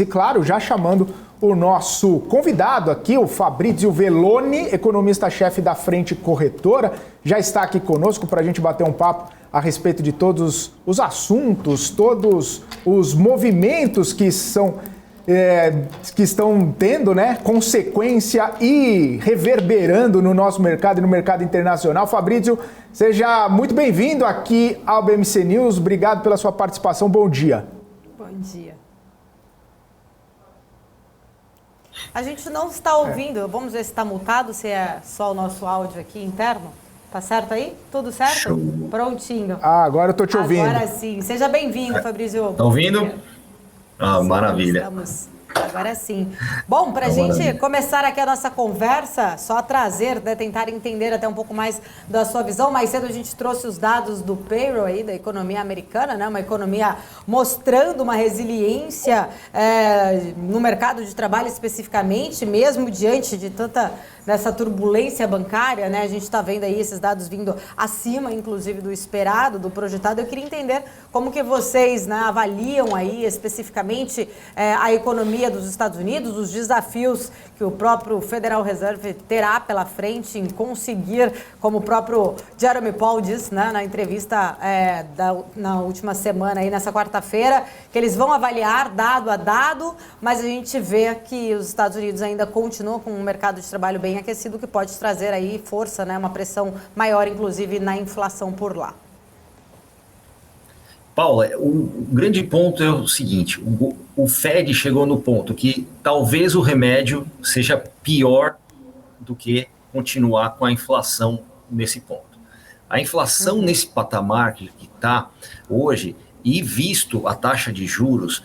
E claro, já chamando o nosso convidado aqui, o Fabrizio Veloni, economista-chefe da Frente Corretora, já está aqui conosco para a gente bater um papo a respeito de todos os assuntos, todos os movimentos que estão tendo, né, consequência e reverberando no nosso mercado e no mercado internacional. Fabrizio, seja muito bem-vindo aqui ao BMC News. Obrigado pela sua participação. Bom dia. Bom dia. A gente não está ouvindo, vamos ver se está multado, se é só o nosso áudio aqui interno. Tá certo aí? Tudo certo? Show. Prontinho. Agora eu tô te ouvindo. Agora sim. Seja bem-vindo, Fabrizio. Tá ouvindo? Ah, maravilha. Estamos. Agora sim. Bom, para a gente começar aqui a nossa conversa, só trazer, né, tentar entender até um pouco mais da sua visão. Mais cedo a gente trouxe os dados do payroll aí, da economia americana, né, uma economia mostrando uma resiliência no mercado de trabalho especificamente, mesmo diante de tanta dessa turbulência bancária, né? A gente está vendo aí esses dados vindo acima, inclusive, do esperado, do projetado. Eu queria entender como que vocês, né, avaliam aí especificamente a economia dos Estados Unidos, os desafios que o próprio Federal Reserve terá pela frente em conseguir, como o próprio Jerome Powell disse, né, na entrevista na última semana, aí nessa quarta-feira, que eles vão avaliar dado a dado, mas a gente vê que os Estados Unidos ainda continuam com um mercado de trabalho bem aquecido, que pode trazer aí força, né, uma pressão maior, inclusive, na inflação por lá. Paula, o grande ponto é o seguinte, o Fed chegou no ponto que talvez o remédio seja pior do que continuar com a inflação nesse ponto. A inflação nesse patamar que está hoje, e visto a taxa de juros,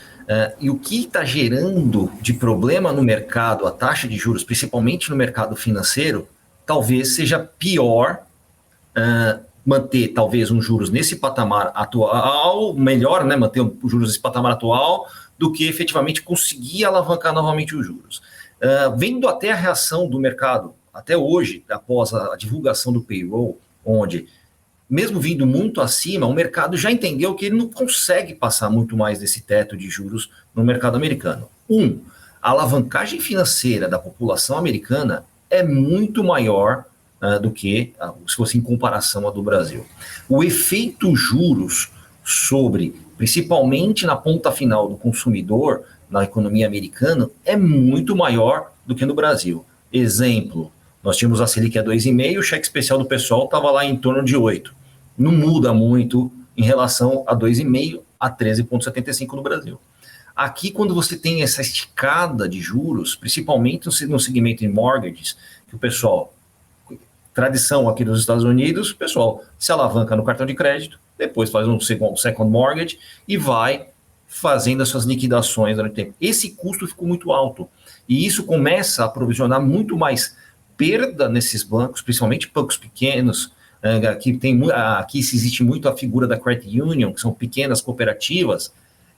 e o que está gerando de problema no mercado, a taxa de juros, principalmente no mercado financeiro, talvez seja pior manter talvez um juros nesse patamar atual, melhor, né, manter os juros nesse patamar atual, do que efetivamente conseguir alavancar novamente os juros. Vendo até a reação do mercado, até hoje, após a divulgação do payroll, onde, mesmo vindo muito acima, o mercado já entendeu que ele não consegue passar muito mais desse teto de juros no mercado americano. A alavancagem financeira da população americana é muito maior do que, se fosse em comparação à do Brasil. O efeito juros sobre, principalmente na ponta final do consumidor, na economia americana, é muito maior do que no Brasil. Exemplo, nós tínhamos a Selic a 2,5%, o cheque especial do pessoal estava lá em torno de 8%. Não muda muito em relação a 2,5% a 13,75% no Brasil. Aqui, quando você tem essa esticada de juros, principalmente no segmento de mortgages, que o pessoal, tradição aqui dos Estados Unidos, o pessoal se alavanca no cartão de crédito, depois faz um second mortgage e vai fazendo as suas liquidações durante o tempo. Esse custo ficou muito alto e isso começa a provisionar muito mais perda nesses bancos, principalmente bancos pequenos. Aqui existe muito a figura da credit union, que são pequenas cooperativas,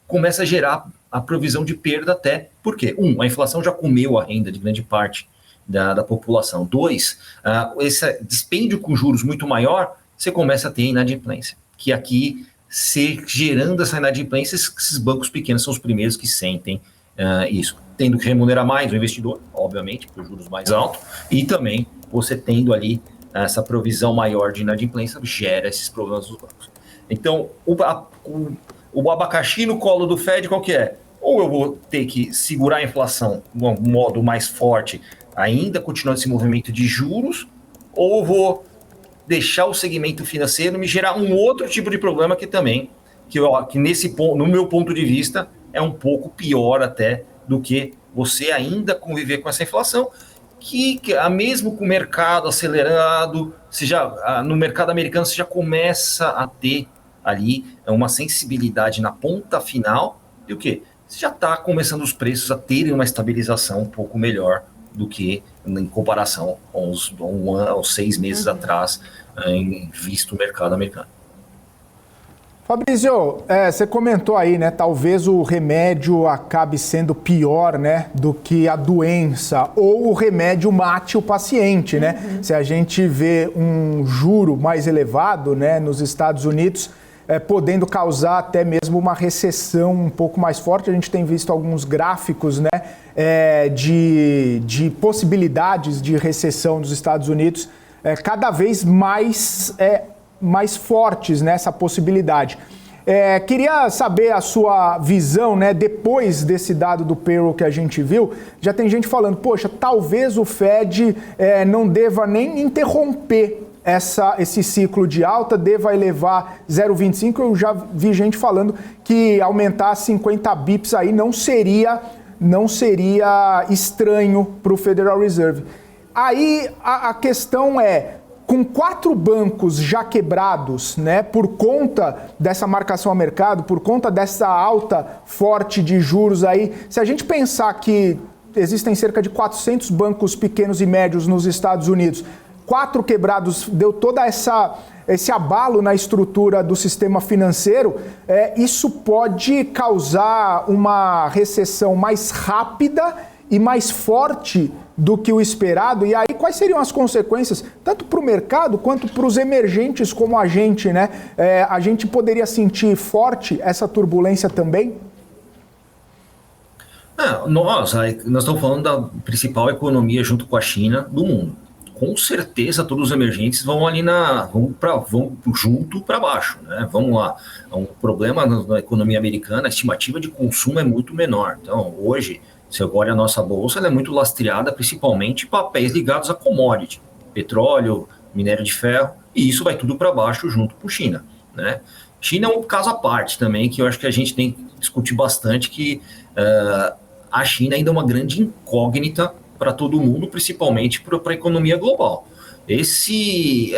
começa a gerar a provisão de perda até, por quê? A inflação já comeu a renda de grande parte da população. 2, esse dispêndio com juros muito maior, você começa a ter inadimplência, que aqui, gerando essa inadimplência, esses bancos pequenos são os primeiros que sentem isso, tendo que remunerar mais o investidor, obviamente, por juros mais altos, e também você tendo ali essa provisão maior de inadimplência, gera esses problemas dos bancos. Então, o abacaxi no colo do Fed, qual que é? Ou eu vou ter que segurar a inflação de um modo mais forte, ainda continuando esse movimento de juros, ou eu vou deixar o segmento financeiro me gerar um outro tipo de problema que também, que nesse ponto, no meu ponto de vista, é um pouco pior até do que você ainda conviver com essa inflação, que mesmo com o mercado acelerado, no mercado americano você já começa a ter ali uma sensibilidade na ponta final, e o quê? Você já está começando os preços a terem uma estabilização um pouco melhor do que em comparação com uns 6 meses atrás, visto o mercado americano. Fabrizio, você comentou aí, né? Talvez o remédio acabe sendo pior, né, do que a doença, ou o remédio mate o paciente, né? Se a gente vê um juro mais elevado, né, nos Estados Unidos, podendo causar até mesmo uma recessão um pouco mais forte. A gente tem visto alguns gráficos, né, de possibilidades de recessão dos Estados Unidos cada vez mais fortes nessa possibilidade. Queria saber a sua visão, né, depois desse dado do payroll que a gente viu. Já tem gente falando, poxa, talvez o Fed não deva nem interromper esse ciclo de alta, deva elevar 0,25. Eu já vi gente falando que aumentar 50 bips aí não seria estranho para o Federal Reserve. Aí a questão com 4 bancos já quebrados, né, por conta dessa marcação a mercado, por conta dessa alta forte de juros aí, se a gente pensar que existem cerca de 400 bancos pequenos e médios nos Estados Unidos, 4 quebrados deu toda esse abalo na estrutura do sistema financeiro, isso pode causar uma recessão mais rápida e mais forte do que o esperado. E aí, quais seriam as consequências, tanto para o mercado quanto para os emergentes como a gente, né? A gente poderia sentir forte essa turbulência também? Nós estamos falando da principal economia junto com a China do mundo. Com certeza todos os emergentes vão ali vão junto para baixo, né? Vamos lá. Um problema na economia americana, a estimativa de consumo é muito menor. Então, hoje, se eu olho a nossa bolsa, ela é muito lastreada principalmente em papéis ligados a commodity, petróleo, minério de ferro, e isso vai tudo para baixo junto com China, né? China é um caso à parte também, que eu acho que a gente tem que discutir bastante, que a China ainda é uma grande incógnita para todo mundo, principalmente para a economia global. Se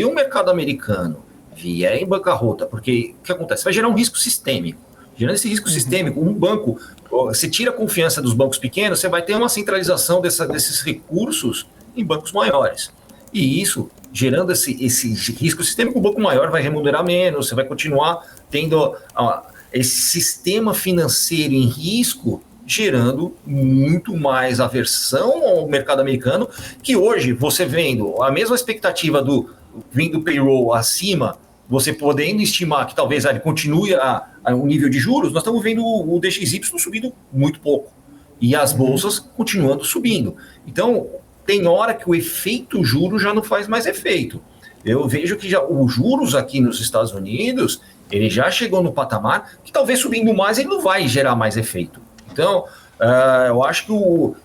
o mercado americano vier em bancarrota, porque o que acontece? Vai gerar um risco sistêmico. Gerando esse risco sistêmico, um banco, você tira a confiança dos bancos pequenos, você vai ter uma centralização desses recursos em bancos maiores. E isso, gerando esse risco sistêmico, o banco maior vai remunerar menos, você vai continuar tendo esse sistema financeiro em risco, gerando muito mais aversão ao mercado americano, que hoje, você vendo a mesma expectativa vindo payroll acima, você podendo estimar que talvez ele continue o nível de juros, nós estamos vendo o DXY subindo muito pouco. E as bolsas continuando subindo. Então, tem hora que o efeito juros já não faz mais efeito. Eu vejo que os juros aqui nos Estados Unidos, ele já chegou no patamar que talvez subindo mais ele não vai gerar mais efeito. Então, eu acho que o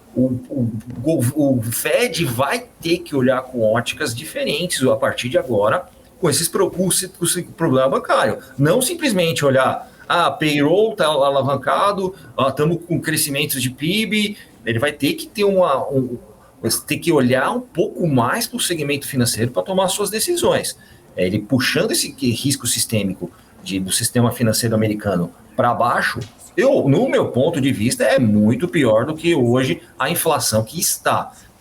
Fed vai ter que olhar com óticas diferentes a partir de agora, com esse problema bancário. Não simplesmente olhar, payroll está alavancado, estamos com crescimentos de PIB, ele vai ter que ter que olhar um pouco mais para o segmento financeiro para tomar suas decisões. Ele puxando esse risco sistêmico do sistema financeiro americano para baixo, no meu ponto de vista, é muito pior do que hoje a inflação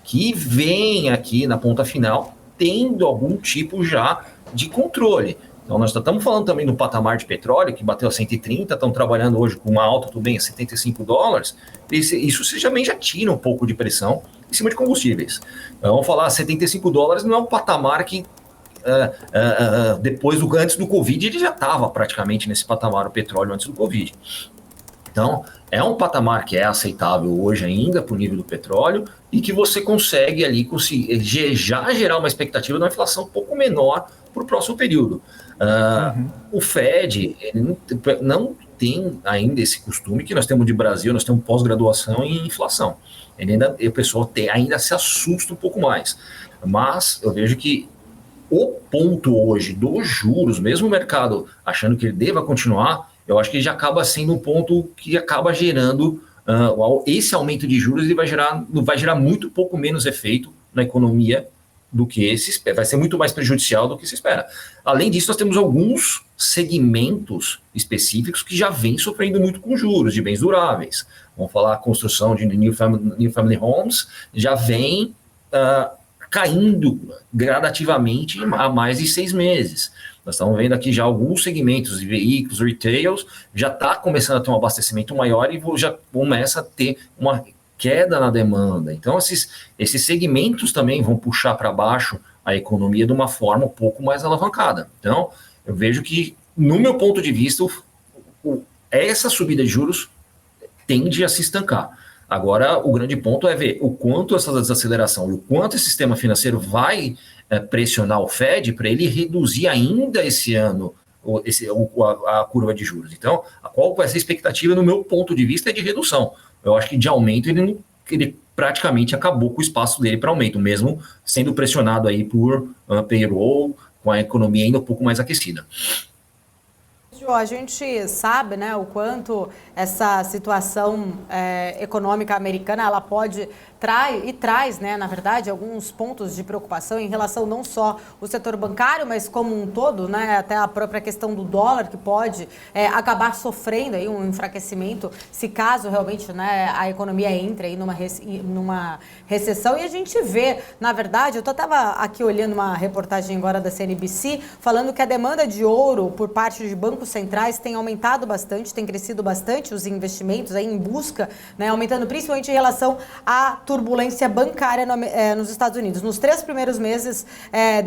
que vem aqui na ponta final, tendo algum tipo já de controle. Então, nós estamos falando também do patamar de petróleo, que bateu a 130, estão trabalhando hoje com uma alta, tudo bem, a $75. Isso também já tira um pouco de pressão em cima de combustíveis. Então, vamos falar, $75 não é um patamar que, antes do Covid, ele já estava praticamente nesse patamar, o petróleo, antes do Covid. Então, é um patamar que é aceitável hoje ainda para o nível do petróleo e que você consegue ali já gerar uma expectativa de uma inflação um pouco menor para o próximo período. O Fed ele não tem ainda esse costume que nós temos de Brasil, nós temos pós-graduação em inflação. O pessoal ainda se assusta um pouco mais. Mas eu vejo que o ponto hoje dos juros, mesmo o mercado achando que ele deva continuar, eu acho que já acaba sendo um ponto que acaba gerando esse aumento de juros e vai gerar muito pouco menos efeito na economia do que se espera. Vai ser muito mais prejudicial do que se espera. Além disso, nós temos alguns segmentos específicos que já vêm sofrendo muito com juros de bens duráveis. Vamos falar a construção de new family homes, já vem caindo gradativamente há mais de 6 meses. Nós estamos vendo aqui já alguns segmentos de veículos, retails, já está começando a ter um abastecimento maior e já começa a ter uma queda na demanda. Então, esses segmentos também vão puxar para baixo a economia de uma forma um pouco mais alavancada. Então, eu vejo que no meu ponto de vista, essa subida de juros tende a se estancar. Agora, o grande ponto é ver o quanto essa desaceleração e o quanto esse sistema financeiro vai pressionar o Fed para ele reduzir ainda esse ano a curva de juros. Então, qual vai ser a expectativa, no meu ponto de vista, é de redução. Eu acho que de aumento ele praticamente acabou com o espaço dele para aumento, mesmo sendo pressionado aí por payroll, com a economia ainda um pouco mais aquecida. A gente sabe, né, o quanto essa situação econômica americana ela pode traz, né, na verdade, alguns pontos de preocupação em relação não só ao setor bancário, mas como um todo, né, até a própria questão do dólar, que pode acabar sofrendo aí um enfraquecimento se caso realmente, né, a economia entre aí numa recessão. E a gente vê, na verdade, eu estava aqui olhando uma reportagem agora da CNBC, falando que a demanda de ouro por parte de bancos centrais tem aumentado bastante, tem crescido bastante os investimentos aí em busca, né, aumentando principalmente em relação à turbulência bancária nos Estados Unidos. Nos 3 primeiros meses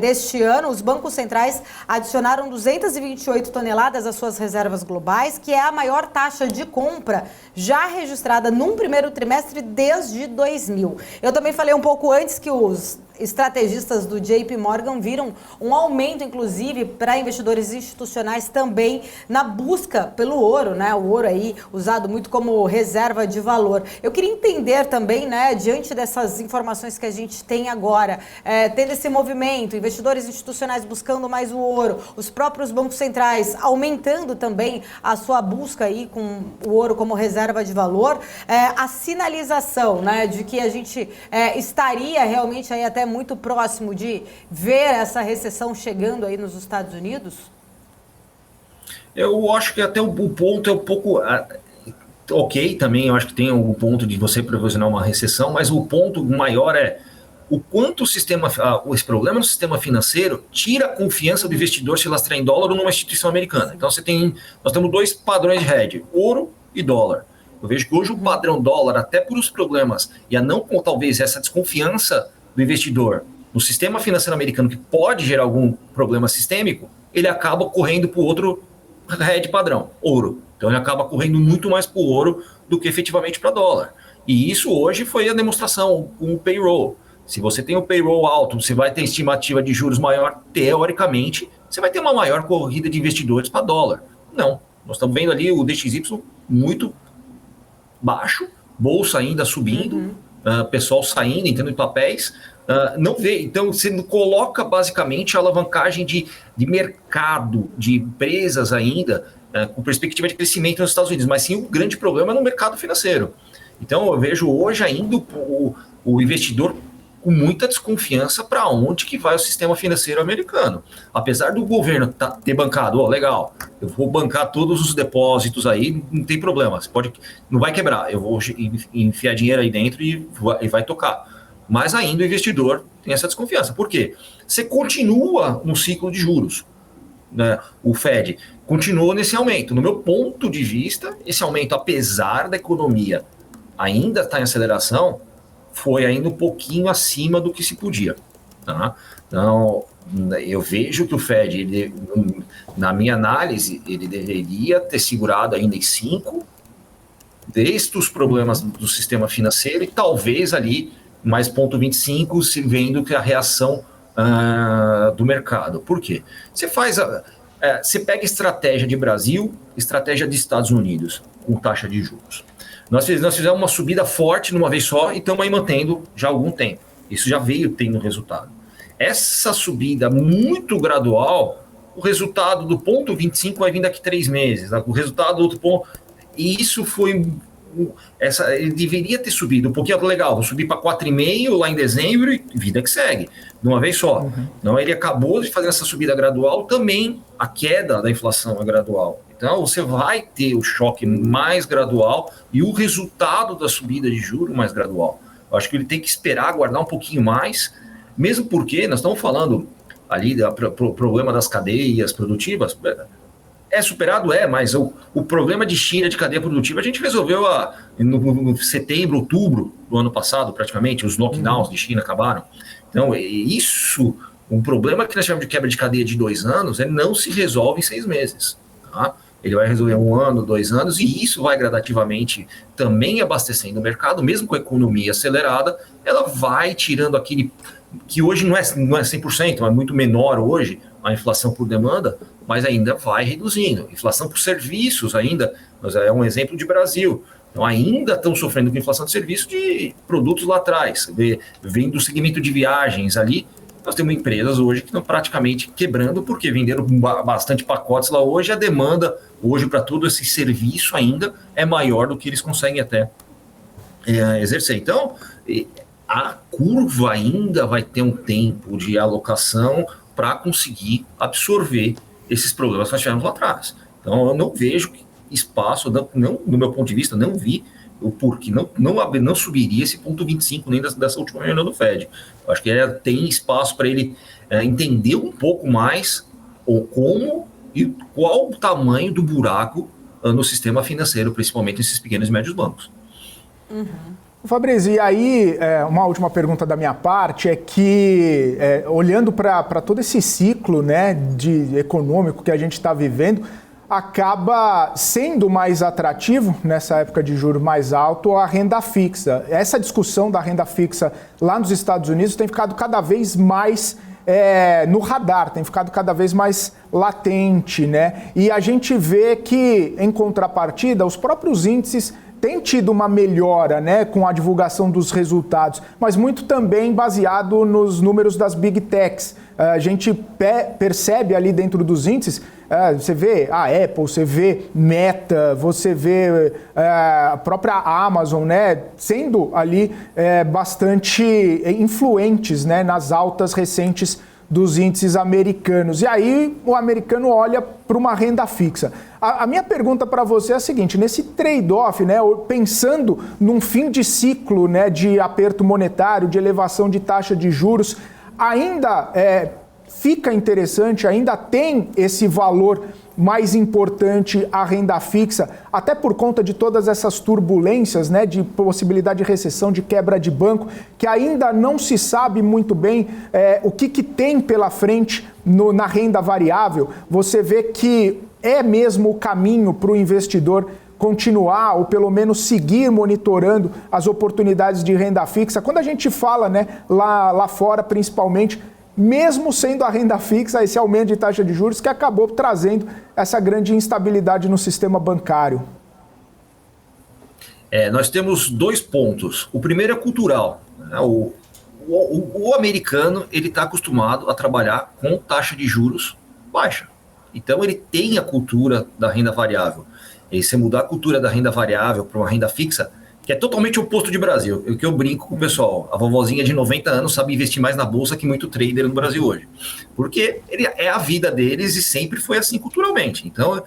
deste ano, os bancos centrais adicionaram 228 toneladas às suas reservas globais, que é a maior taxa de compra já registrada num primeiro trimestre desde 2000. Eu também falei um pouco antes que os estrategistas do JP Morgan viram um aumento, inclusive, para investidores institucionais também na busca pelo ouro, né? O ouro aí usado muito como reserva de valor. Eu queria entender também, né, diante dessas informações que a gente tem agora, tendo esse movimento, investidores institucionais buscando mais o ouro, os próprios bancos centrais aumentando também a sua busca aí com o ouro como reserva de valor, a sinalização, né, de que a gente estaria realmente aí até muito próximo de ver essa recessão chegando aí nos Estados Unidos? Eu acho que até o ponto é um pouco ok também, eu acho que tem o ponto de você previsionar uma recessão, mas o ponto maior é o quanto esse problema no sistema financeiro tira a confiança do investidor se lastrar em dólar ou numa instituição americana. Então nós temos 2 padrões de hedge, ouro e dólar. Eu vejo que hoje o padrão dólar, até por os problemas e talvez essa desconfiança do investidor no sistema financeiro americano, que pode gerar algum problema sistêmico, ele acaba correndo para o outro hedge padrão, ouro. Então ele acaba correndo muito mais para o ouro do que efetivamente para dólar. E isso hoje foi a demonstração com o payroll. Se você tem o payroll alto, você vai ter estimativa de juros maior, teoricamente, você vai ter uma maior corrida de investidores para dólar. Não, nós estamos vendo ali o DXY muito baixo, bolsa ainda subindo, pessoal saindo, entrando em papéis, não vê. Então, você coloca basicamente a alavancagem de mercado, de empresas ainda, com perspectiva de crescimento nos Estados Unidos, mas sim o grande problema é no mercado financeiro. Então, eu vejo hoje ainda o investidor com muita desconfiança para onde que vai o sistema financeiro americano. Apesar do governo ter bancado, legal, eu vou bancar todos os depósitos aí, não tem problema, não vai quebrar, eu vou enfiar dinheiro aí dentro e vai tocar. Mas ainda o investidor tem essa desconfiança. Por quê? Você continua no ciclo de juros, né? O Fed continuou nesse aumento. No meu ponto de vista, esse aumento, apesar da economia ainda estar em aceleração, foi ainda um pouquinho acima do que se podia. Tá? Então, eu vejo que o Fed, na minha análise, ele deveria ter segurado ainda em 5, desde os problemas do sistema financeiro, e talvez ali mais 0,25, se vendo que a reação do mercado. Por quê? Você pega estratégia de Brasil, estratégia de Estados Unidos, com taxa de juros. Nós fizemos uma subida forte numa vez só e estamos aí mantendo já há algum tempo. Isso já veio tendo resultado. Essa subida muito gradual, o resultado do 0,25 vai vir daqui 3 meses. O resultado do outro ponto... E isso foi... ele deveria ter subido um pouquinho, legal, vou subir para 4,5 lá em dezembro e vida que segue, de uma vez só. Então ele acabou de fazer essa subida gradual, também a queda da inflação é gradual. Então você vai ter o choque mais gradual e o resultado da subida de juros mais gradual. Eu acho que ele tem que esperar, aguardar um pouquinho mais, mesmo porque nós estamos falando ali do problema das cadeias produtivas. É superado? Mas o problema de China de cadeia produtiva a gente resolveu no setembro, outubro do ano passado, praticamente, os lockdowns de China acabaram. Então, isso Um problema que nós chamamos de quebra de cadeia de 2 anos, ele não se resolve em 6 meses. Tá? Ele vai resolver 1 ano, 2 anos, e isso vai gradativamente também abastecendo o mercado, mesmo com a economia acelerada, ela vai tirando aquele que hoje não é 100%, mas muito menor hoje, a inflação por demanda, mas ainda vai reduzindo. Inflação por serviços ainda, mas é um exemplo de Brasil. Então ainda estão sofrendo com inflação de serviços de produtos lá atrás. Vem do segmento de viagens ali, nós temos empresas hoje que estão praticamente quebrando porque venderam bastante pacotes lá hoje, a demanda hoje para todo esse serviço ainda é maior do que eles conseguem até exercer. Então, a curva ainda vai ter um tempo de alocação para conseguir absorver esses problemas que nós tivemos lá atrás. Então, eu não vejo espaço, não, no meu ponto de vista, não vi o porquê não subiria esse ponto 25 nem dessa última reunião do Fed. Eu acho que tem espaço para ele entender um pouco mais como e qual o tamanho do buraco no sistema financeiro, principalmente nesses pequenos e médios bancos. Fabrício, e aí uma última pergunta da minha parte é que, olhando para todo esse ciclo, né, econômico que a gente está vivendo, acaba sendo mais atrativo, nessa época de juros mais alto, a renda fixa. Essa discussão da renda fixa lá nos Estados Unidos tem ficado cada vez mais no radar, tem ficado cada vez mais latente, né? E a gente vê que, em contrapartida, os próprios índices tem tido uma melhora, né, com a divulgação dos resultados, mas muito também baseado nos números das Big Techs. A gente percebe ali dentro dos índices, você vê a Apple, você vê Meta, você vê a própria Amazon, né, sendo ali bastante influentes, né, nas altas recentes dos índices americanos. E aí o americano olha para uma renda fixa. A minha pergunta para você é a seguinte: nesse trade-off, né, pensando num fim de ciclo, né, de aperto monetário, de elevação de taxa de juros, ainda fica interessante, ainda tem esse valor mais importante a renda fixa, até por conta de todas essas turbulências, né, de possibilidade de recessão, de quebra de banco, que ainda não se sabe muito bem o que tem pela frente na renda variável. Você vê que é mesmo o caminho para o investidor continuar ou pelo menos seguir monitorando as oportunidades de renda fixa. Quando a gente fala, né, lá fora principalmente, mesmo sendo a renda fixa, esse aumento de taxa de juros que acabou trazendo essa grande instabilidade no sistema bancário. Nós temos 2 pontos. O primeiro é cultural. Né? O americano ele está acostumado a trabalhar com taxa de juros baixa. Então ele tem a cultura da renda variável. E se mudar a cultura da renda variável para uma renda fixa, que é totalmente oposto de Brasil. O que eu brinco com o pessoal, a vovozinha de 90 anos sabe investir mais na bolsa que muito trader no Brasil hoje. Porque é a vida deles e sempre foi assim culturalmente. Então,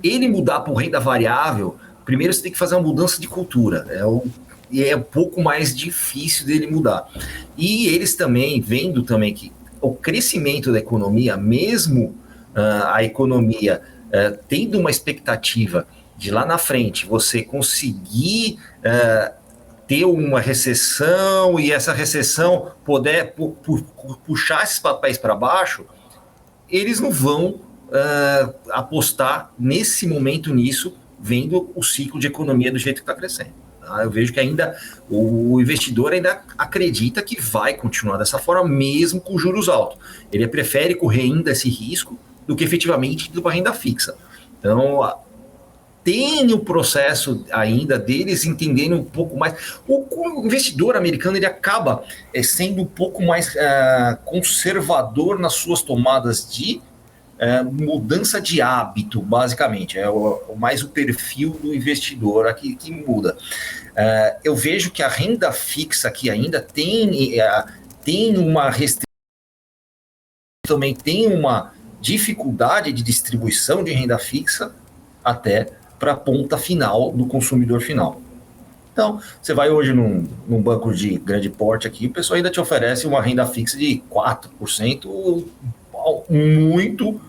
ele mudar para renda variável, primeiro você tem que fazer uma mudança de cultura. E é um pouco mais difícil dele mudar. E eles também, vendo também que o crescimento da economia, mesmo a economia tendo uma expectativa de lá na frente você conseguir ter uma recessão e essa recessão poder puxar esses papéis para baixo, eles não vão apostar nesse momento nisso, vendo o ciclo de economia do jeito que está crescendo. Tá? Eu vejo que ainda o investidor ainda acredita que vai continuar dessa forma, mesmo com juros altos. Ele prefere correr ainda esse risco do que efetivamente ir para renda fixa. Então, tem o processo ainda deles entenderem um pouco mais. O investidor americano ele acaba sendo um pouco mais conservador nas suas tomadas de mudança de hábito, basicamente. Mais o perfil do investidor aqui que muda. Eu vejo que a renda fixa aqui ainda tem uma restrição, também tem uma dificuldade de distribuição de renda fixa até para a ponta final do consumidor final. Então, você vai hoje num banco de grande porte aqui, o pessoal ainda te oferece uma renda fixa de 4%, muito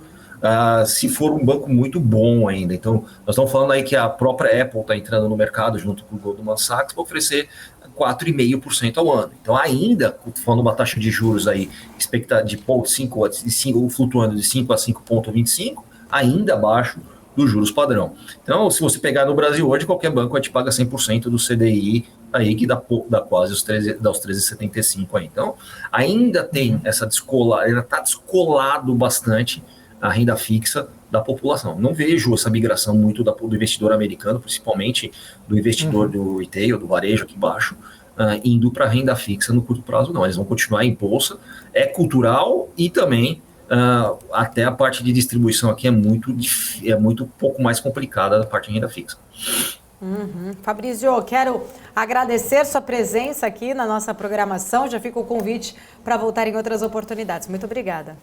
se for um banco muito bom ainda. Então, nós estamos falando aí que a própria Apple está entrando no mercado junto com o Goldman Sachs para oferecer 4,5% ao ano. Então, ainda, falando uma taxa de juros aí, de 5, flutuando de 5 a 5,25, ainda abaixo dos juros padrão. Então, se você pegar no Brasil hoje, qualquer banco te paga 100% do CDI, aí que dá quase os 13,75 aí. Então, ainda tem essa ainda está descolado bastante a renda fixa da população. Não vejo essa migração muito do investidor americano, principalmente do investidor do retail, do varejo aqui embaixo, indo para a renda fixa no curto prazo, não. Eles vão continuar em bolsa, é cultural e também até a parte de distribuição aqui é muito pouco mais complicada da parte de renda fixa. Fabrício, quero agradecer sua presença aqui na nossa programação. Já fica o convite para voltar em outras oportunidades. Muito obrigada.